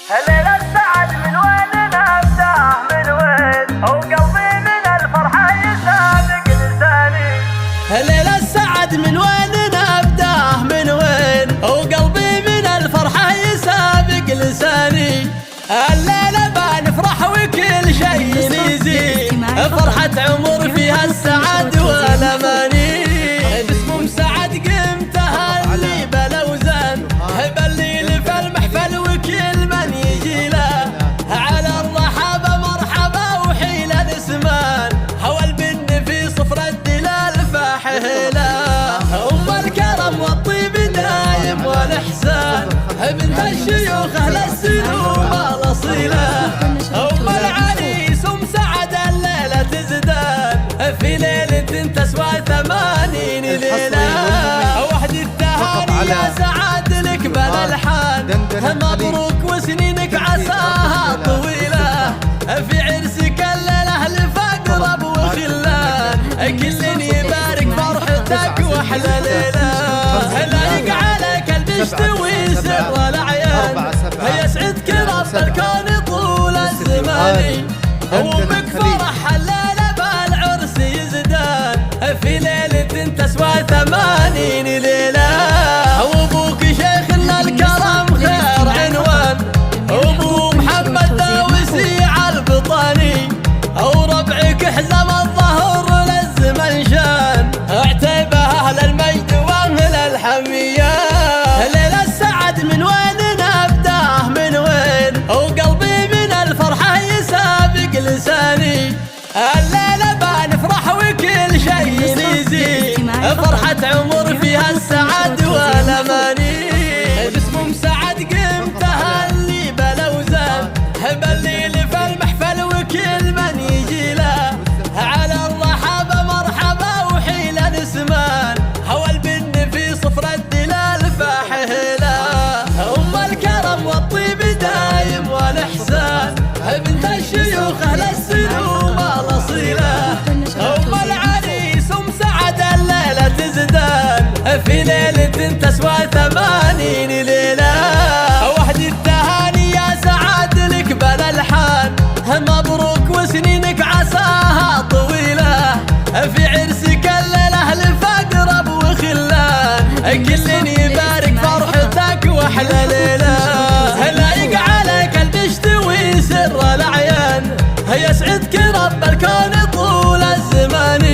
الليلة السعد من وين نبدأ من وين وقلبي من الفرحة يسابق لساني. الليلة السعد من وين نبدأ من وين وقلبي من الفرحة يسابق لساني. الليلة بنفرح وكل شيء يزيد، فرحة عمر فيها السعد والأماني. باسم سعد قمتها اللي بلوزان بالليل في المحفل وكل من يجي له على الرحابة مرحبا وحيل الاسمان. هوى البن في صفر الدلال فاحهلا، أم الكرم والطيب دايم والإحسان، بنت الشيوخ أهل السنوب الأصيلة. أم العريس أم سعد الليلة تزدان في ليلة تسوى 80 ليلة. وحدي التهاني يا سعد لك بالألحان، مبروك وسنينك عساها طويلة. في عرسك الليلة لفقرب وخلان، كل يبارك فرحتك واحلى ليلة. لايق عليك البشت وسر الأعيان، يسعدك رب الكون طول الزمان. وبك فرح الليلة بالعرس يزدان في ليلة تسوى 80 ليلة. وابوك شيخنا الكرم خير عنوان، وابو محمد داوسي على البطاني. وربعك حزم الظهر للزمن شان، اعتبه اهل المجد واهل الحمية. الليلة السعد من وين نبدأ من وين وقلبي من الفرحة يسابق لساني. الليلة بنفرح وكل شيء يزيد، فرحة عمر فيها السعد والأماني. باسم سعد قمتها اللي بلوزان بالليل في المحفل وكل من يجي له على الرحابة مرحبا وحيل الاسمان. هوى البن في صفر الدلال فاحهلا، أم الكرم والطيب دايم والإحسان، بنت الشيوخ أهل السنوب الأصيلة. أم العريس أم سعد الليلة تزدان في ليلة تسوى 80 ليلة. وحدي التهاني يا سعد لك بالألحان، مبروك وسنينك عساها طويلة. في عرسك الليلة لفقرب وخلان، كل يبارك فرحتك واحلى ليلة. لايق عليك البشت وسر الأعيان، يسعدك رب الكون طول الزمان.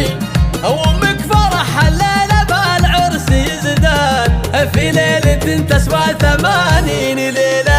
وامك فرح الليلة بالعرس يزدان في ليلة تسوى 80 ليلة.